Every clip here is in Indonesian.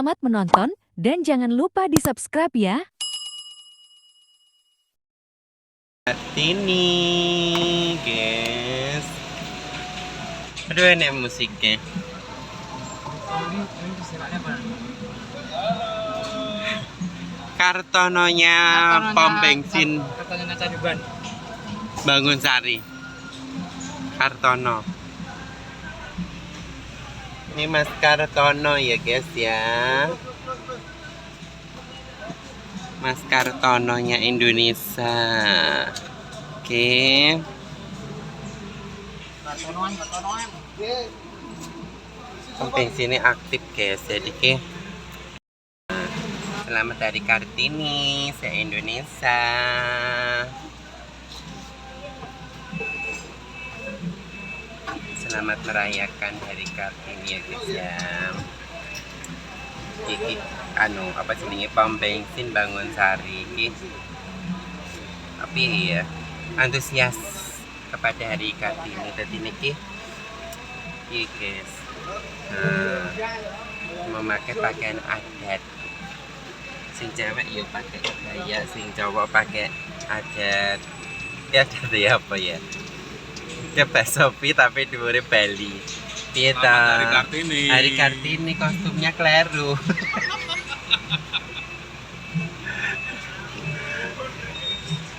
Selamat menonton dan jangan lupa di-subscribe ya. Ini guys, aduh enak musiknya. Kartononya pom bensin Bangun Sari. Kartono. Ini Mas Kartono ya guys ya. Mas Kartononya Indonesia. Oke. Pom bensinnya aktif guys. Jadi ke selamat Hari Kartini se-Indonesia. Selamat merayakan Hari Kartini ya guys ya. Iki apa jenenge pom bensin Bangun Sari iki. Tapi ya antusias kepada Hari Kartini tadi niki. Iki guys. Memakai pakaian adat. Sing cewek ya pakai kebaya, sing cowok pakai adat. Ya adat ya apa ya? Ya Sofi tapi dhuwure Bali. Piye ta? Hari Kartini kostumnya kleru.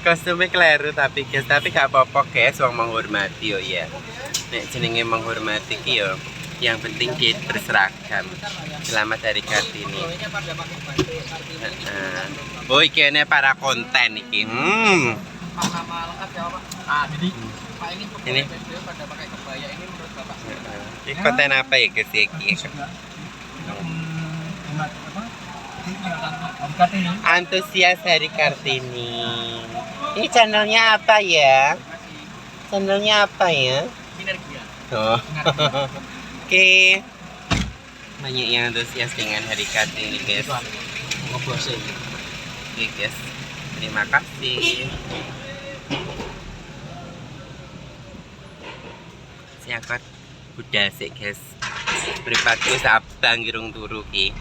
Kostumnya kleru tapi guys, tapi gak apa-apa guys, wong menghormati yo ya. Nek jenenge menghormati ki yo, yang penting dia berseragam. Selamat Hari Kartini. Oh iki ene para konten iki. Ini pada pakai kebaya ini menurut Bapak. Ini konten apa ya guys iki? Antusias Hari Kartini. Ini channelnya apa ya? Channelnya apa ya? Sinergia. Oh. Oke. Banyak yang antusias dengan Hari Kartini guys. Oke guys. Terima kasih. Siakat budal sih guys. Beripatku sabang girung turu ki.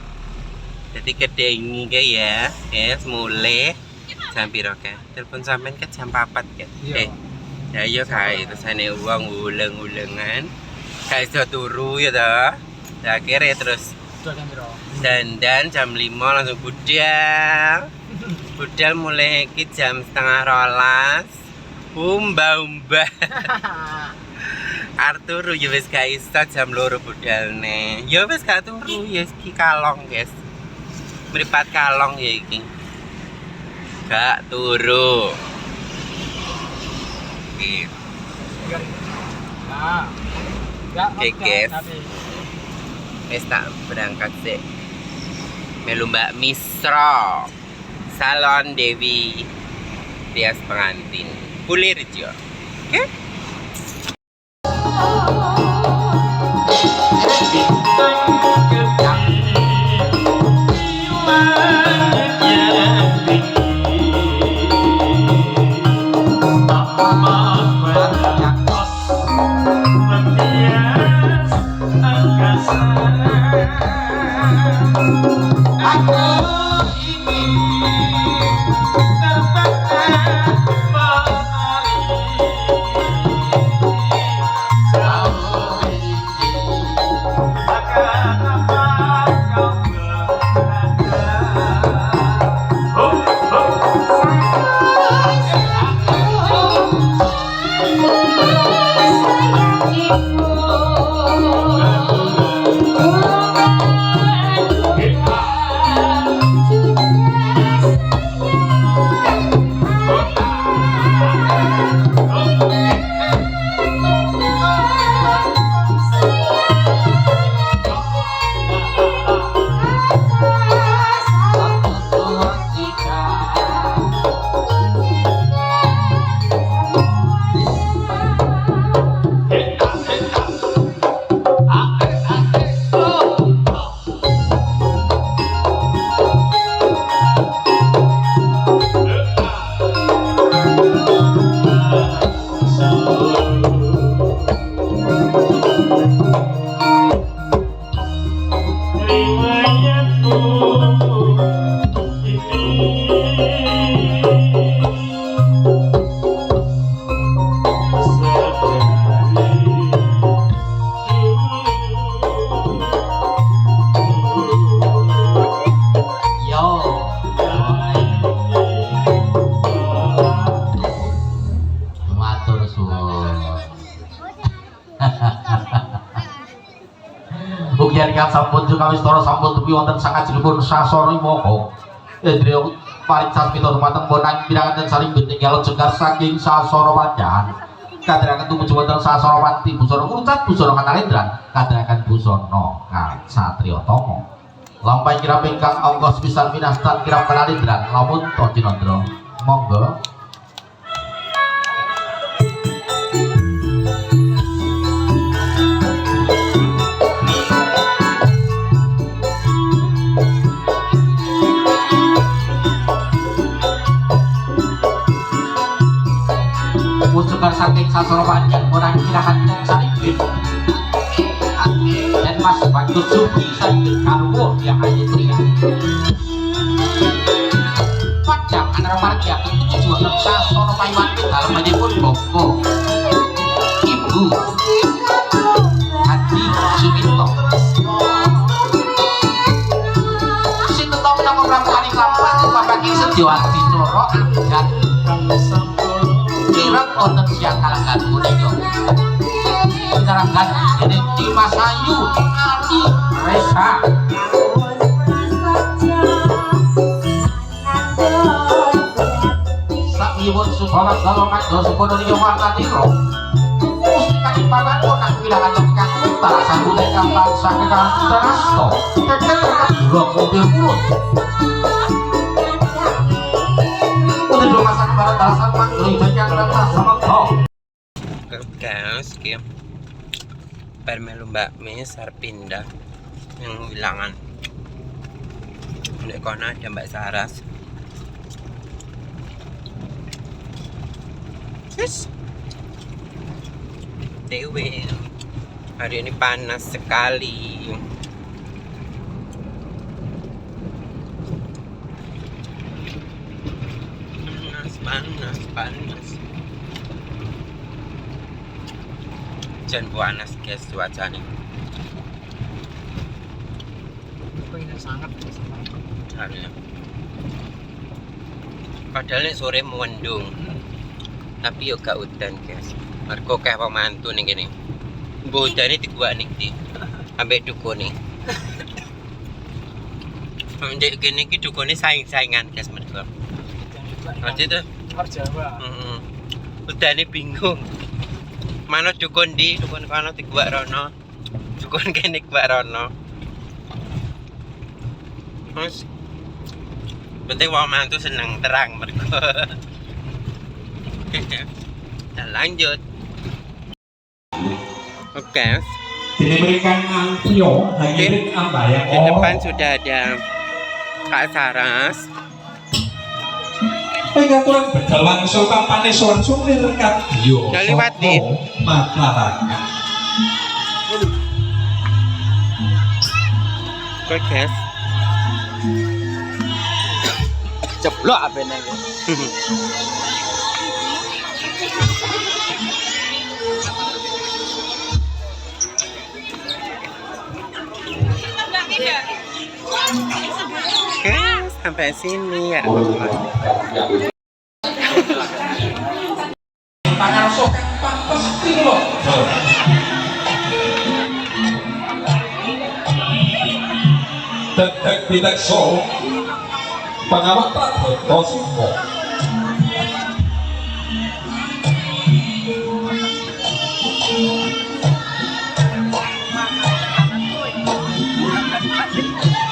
Jadi kedengi ke ya, guys mulai jam piro ke? Telepon sampean ke jam 4 ke? Ya yo kae terusane uang uleng-ulengan. Kae iso turu ya ta. Akhirnya terus dandan jam 5 langsung budal. Budal mulai iki jam 11:30. Umba-umba. Arturu ya wis gak iso jam 2 budalne. Ya wis gak turu ya iki kalong guys. Meripat kalong ya iki. Gak turu. Oke. Oke guys. Wis tak berangkat sih. Melu Mbak Misro. Salon Dewi Rias Pengantin Pulirjo. Oke? Ugi ingkang sampun Jukawistara sampun dupi wonten sakajengipun sasana moko. Indriya paricas pita dumateng bonang pirangan saling tinggal jengkar saking sasana panjahan. Kadherekan tumuju wonten sasana Wanti busana Kurcat busana Kanalendran kadherekan busana Kasatriya Tama. Lampahe kirap ingkang angka sepisan winastan kirap Kanalendran lamun to Cinandra. Monggo. Musukan saking sasana panjang orang kirakan salibin dan mas bantu suki salibin karwo yang hanya pria panjang antara margia ketujuh untuk sasana payuan dalam menjemput bongko ibu Haji Suminto sintetau nama pramukani lampan babagi sejawati coro dan kirap wonten siang kalangan punika pinarangan dening Dimas Ayu Adi Resa sakiwun subawa galongan dosa podorio wartaniro mustika ipangan konang wilangan lengkang utara sanggulai kampang sakekan terasto kekek blok mobil kurut untuk masak barat alasan manggri banyak rasa sama kau guys game permelu bakmi sarpindah yang wilangan di kona ada Mbak Saras. Dewi hari ini panas sekali. Panas jangan panas guys cuacanya sangat harusnya padahal sore mendung tapi yo gak udan guys mergo kayak pemantu nih gini mbok udane digua nih di ambek dukune ambek gini ki dukune saing-saingan guys mergo berarti tuh Jawa. Udane bingung. Mana dukun di, dukun kono digua rono. Dukun kene digua rono. Terus penting wong mantu seneng terang mergo. Dan lanjut. Oke. Diberikan Antio Hagirin Ambayang. Di depan sudah ada Kak Saras. Pengaturan bedal langsung kampane langsung lirekat yo. Kaliwati. Mataran. Oke guys. Ceblok apa nih? Oke, sampai sini ya. Tangan sok pasti loh. Detek tidak so. Pengawat tak berkosimo.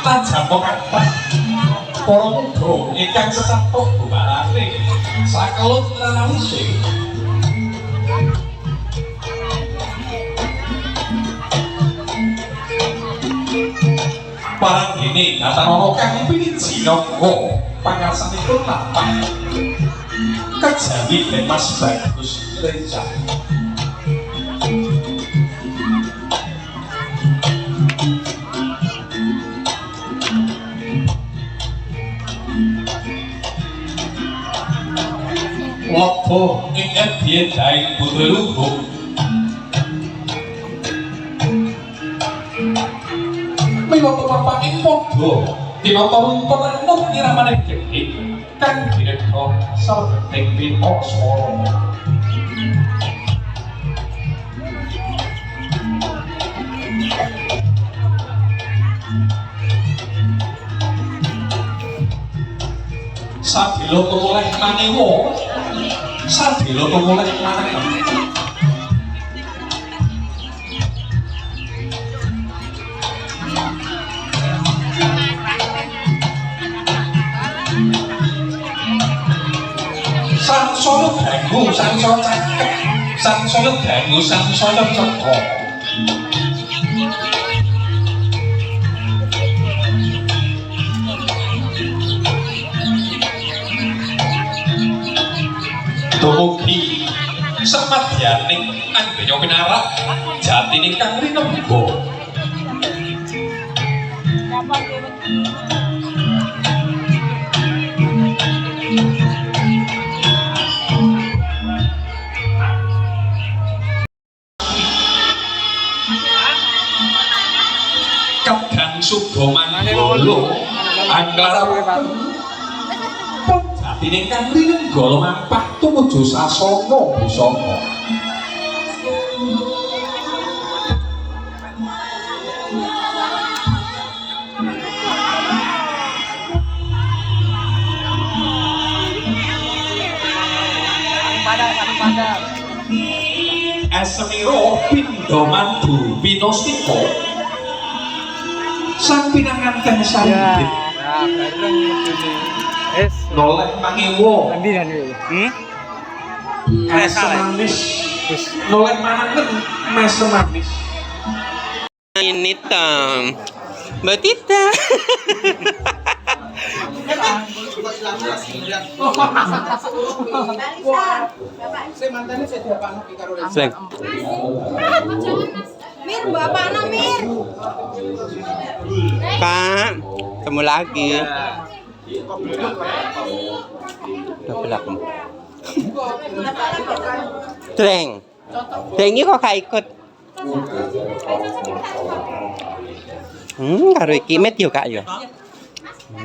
Tajam mengangkat para muda ingkang sesatuk bubarane sakelut ranawise parang ini datang kang piniji nangka pangarsanipun lapang kejawi den Mas Bagus Reca. Waktu ingin dia dari putri luhur miwaktu bapak ing podo dinata rumput enuh ngiramane gede kang direktur sabeting pito swara Sadilo tumuleh manewo. Sadilo tumuleh manewo. Sangsaya dangu, sangsaya cakep, sangsaya dangu, sangsaya cekok. Dumugi semadyaning anggaya pinarak jatine kang rinemba. Kadang Sudamanggala angkaraken jatine kang rinenggala mampah tumuju sasana busana. Esemiro pindha mandu pinostika sang pinanganten sambit noleh mangewo semanis noleh manangen mes semanis. Ini Tom Mbak Tita. Slang. Mir, bapak na Mir. Pak, ketemu lagi. Udah belakang. Treng. Trengnya kok gak ikut? Karo iki met yo Kak yo.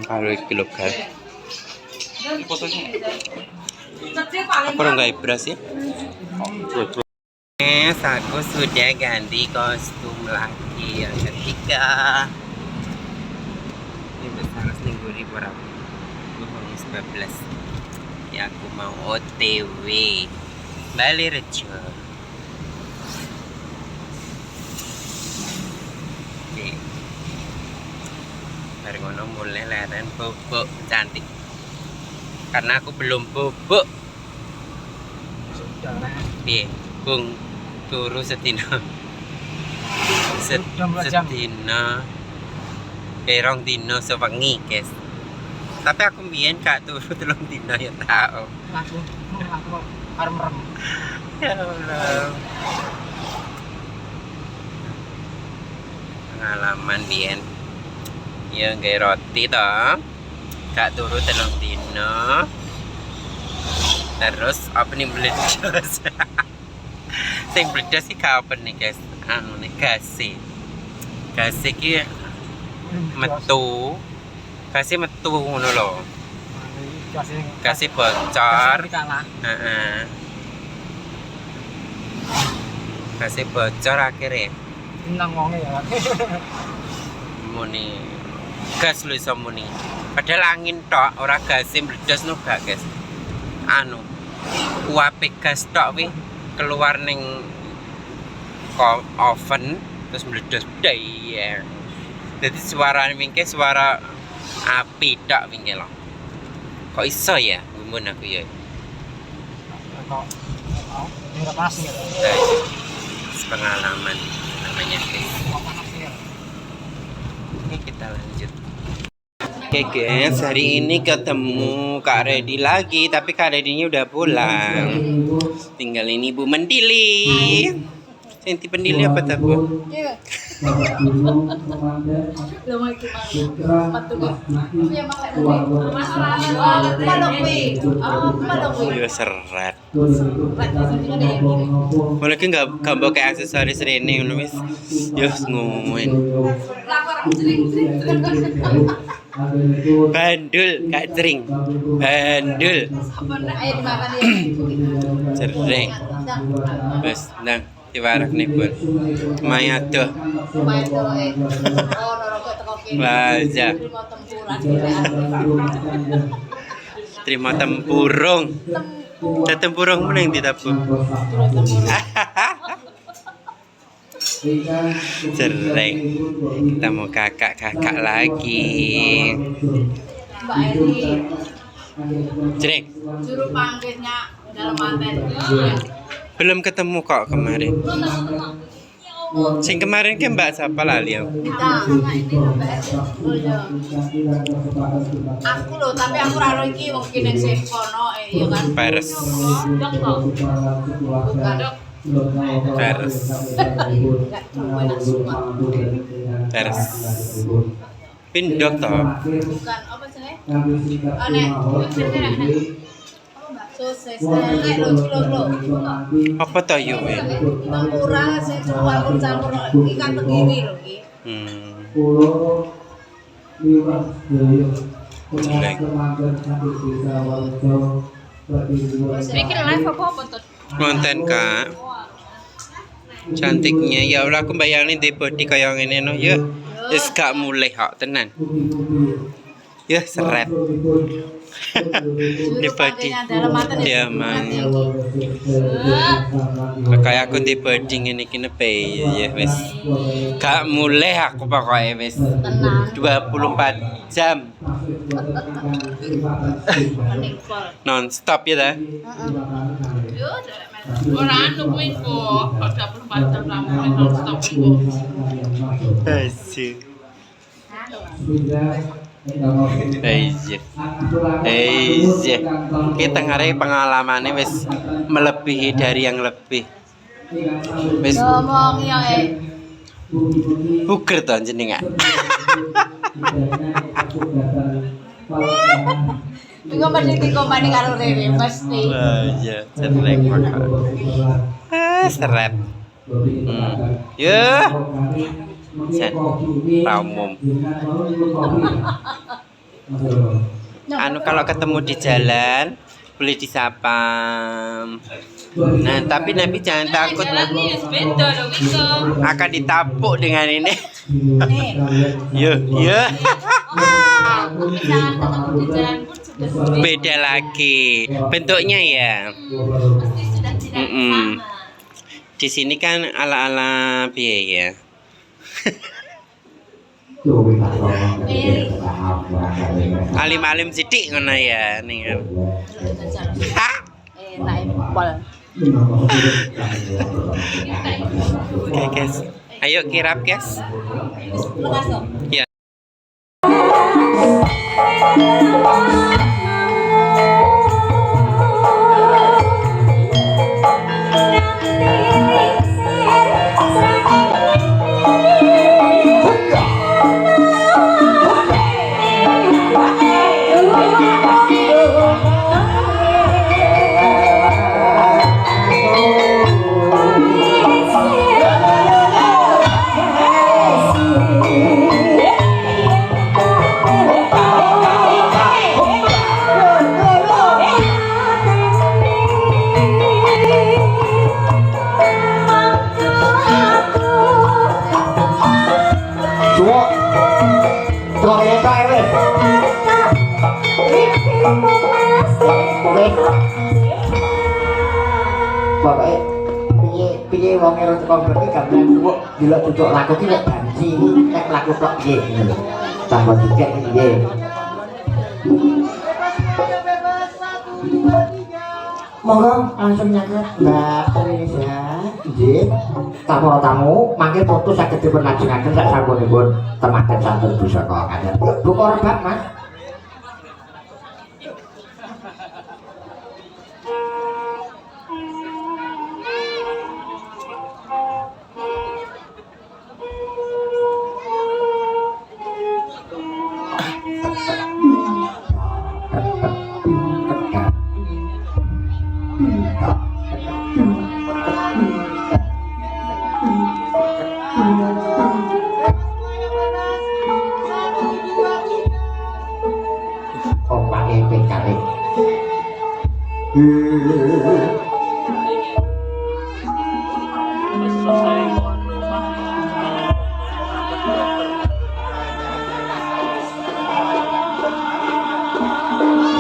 Karo iki lho Kak. Apa enggak ibras ya? Aku sudah ganti kostum lagi yang ketiga. Ini besar seminggu ribu berapa? 2019. Ya aku mau OTW Bali Rejo. Oke. Dari ngono mulai leren bubuk cantik. Karena aku belum bubuk. Piye? Bung turu sedina. Sedina. Perong dino sewengi, guys. Tapi aku mbiyen gak turu 3 dino ya tau. Aku merem. Ya Allah. Pengalaman mbiyen. Ya nggae roti toh. Gak turu 3 dino. Terus apa nih meledos. Sing meledos iki gak apa nih guys. Anu nih gase. Gase iki metu. Gase metu ngono lho. Gase bocor. Heeh. Gase bocor akhirnya. Nang wonge ya. Muni gas lho iso muni. Padahal angin tok, ora gase meledos no gak guys. Anu uape gas tok wi keluar ning oven terus meledos daya. Jadi suara wingke suara api tok wingke lho. Kok iso ya gumun aku ya. Kok ora pas ya. Pengalaman namanya guys. Oke kita lanjut. Oke guys, hari ini ketemu Kak Redi lagi, tapi Kak Redinya udah pulang. Tinggal ini Bu Mendili. Senti Pendili apa tak Bu? Iya. Yo serat. Mulai nggak bawa kayak aksesoris Rene ngono wis. Yo ngomongin. Bandul, Kak Cering. Bandul. Ayo dimakan ya. Cering. Wes nang diwarak nih pun. Mayato. Main tuh Oh, norok teko kene. Baja. Terima tempuran. Terima tempurung. Tempurung mana yang ditabung? Cereng. Kita mau kakak lagi. Mbak Eri, Cereng. juru panggilnya dalam manten. Belum ketemu kok kemarin. Sing kemarin kan Mbak siapa lali aku. Kita sama ini loh Mbak Eri. Oh iya. Aku loh, tapi aku raro iki wong kene sing kono ya kan. Peres. Dok kok. Bukan dok. Peres. Enggak cuma nak semua. Peres. Pindok toh. Bukan apa sih? Aneh. Sosis. Nek lo. Apa toh yuk? Tempura sing campur ikan tenggiri lho iki. Jelek. Mikir live apa tuh? Konten kak. Cantiknya ya Allah aku bayangin di body kayak ini no ya. Wis gak mulai hak tenan. Ya seret. Di body. Ya mang. Kayak aku di body ngene iki nepe ya wis. Gak mulai aku pokoknya wis. Tenang. 24 jam. Non stop ya dah. Orang nungguin kok, kalau 24 jam lama non-stop kok. Asyik. Kita ngare pengalamannya wis melebihi dari yang lebih. Wis Ngomong ya buger to jenengan. Iku mesti dikomani karo Rere pasti. Iya, cerek makan. Seret. Ya. Set. Raumum. Anu kalau ketemu di jalan boleh disapa. Nah, tapi Nabi jangan takut. Akan ditapuk dengan ini. Yo. Jangan ketemu di jalan pun sudah Beda lagi bentuknya ya. pasti sudah tidak sama. Di sini kan ala-ala biaya. Alim-alim sidik ngono ya ning. Ha. Enak pol. Oke, guys. Ayo kirap, guys. Lekas dong. Ya. Piye wong ero teko berarti gamelan mbok delok cucuk laku ki nek banci nek laku tok piye tambah tiket piye monggo langsung nyaket Mbak Teresa nggih tamu mangke foto saged dipun lajengaken sak sampunipun tematen santun busaka kadang buka rebab Mas.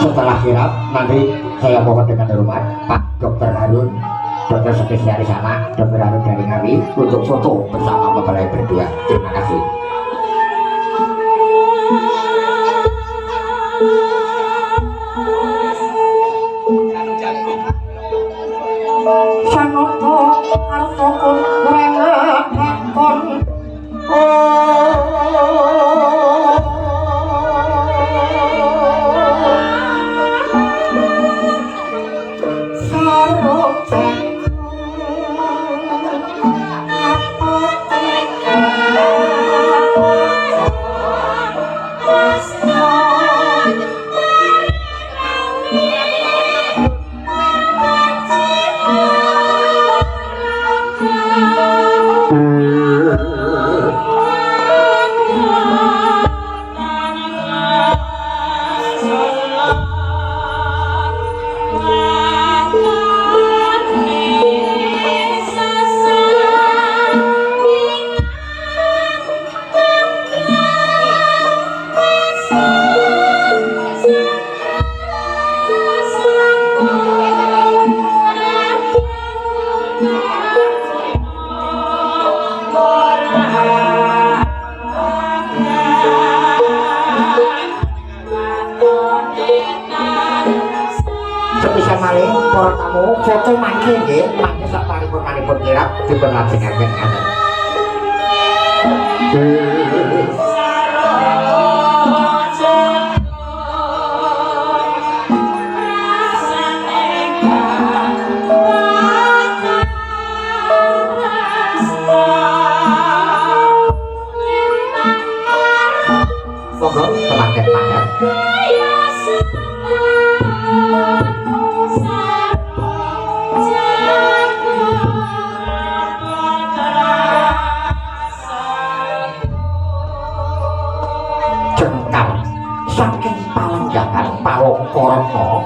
Setelah Kirap. Nanti saya mohon dengan hormat Pak Dr. Harun, dokter spesialis anak, Dr. Harun dari Ngawi untuk foto bersama mempelai berdua. Terima kasih. Sanoto artokun rengatakon foto mangke nggih, mangke sak paripun kirap dipun lajengaken ngaten. Monggo temanten mangga. Saking palenggangan Palongkorno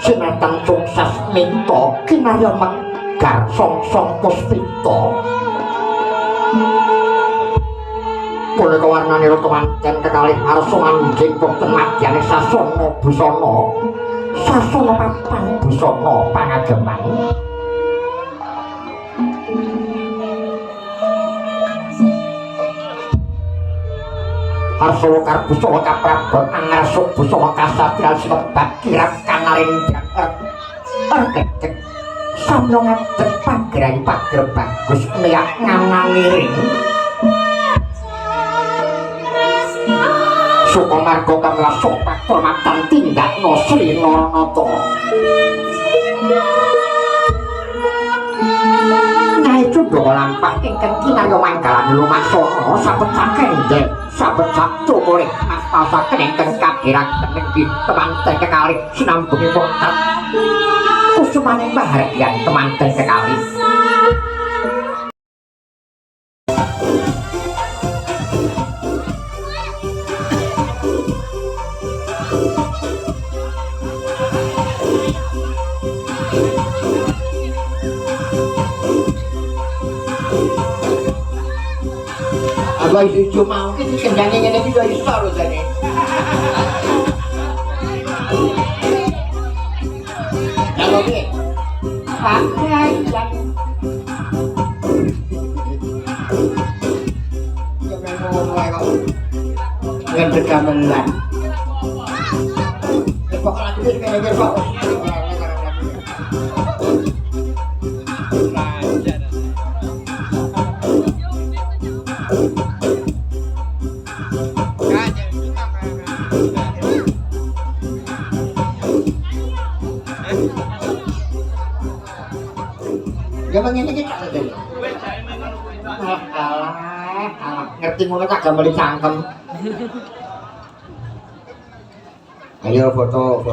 sinatang sungsas minto kinarya menggar songsong puspita punika warnanira kemanten kekalih arsa manjing wonten madyane sasana busana sasana papan busana pangageman Arsawa Karbusana kaprabot angrasuk busana kasatria sinebak kirap kanarenjang ergedeg samno ngadeg pagrahi pager bagus miyak nganangiring Sukomarga kamlasuk pakurmatan tindakno Sri Naranata Nyai Cundaka lampah ingkang kinarya manggalan lumaksana sabecak kendheng sabecak cumuring astasaken ingkang kagiranipun inggih temanten kekalih sinambungipun kusumaning bahagian temanten kekalih Abang itu mau ini kendangnya ini juga iso lho jane. Kalau ki pakai yang ngendeg gamelan. Kok lagi kene kok. Gampang ini kita aja. Alah, ngerti ngono tak gambeli cangkem. Ayo foto.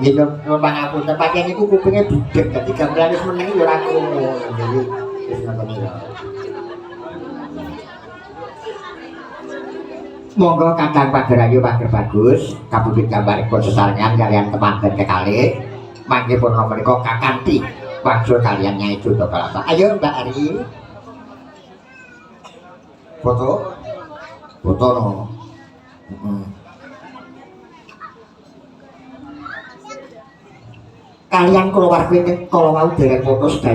Nggih nuwun pangapunten, pakaian niku kupinge budheg dadi gamelan wis meneng ya ora ngono. Jadi wis ngoten iki. Monggo Kakang Pagerayu Pager Bagus, kapundhut gambaripun sesarengan kalian temanten kekalih. Mangke pun menika Kakanti wangsul kalian Nyai Cundaka. Ayo Mbak Ari. Foto. Foto no. Kalian keluarga ini kalau mau dengan foto sedaya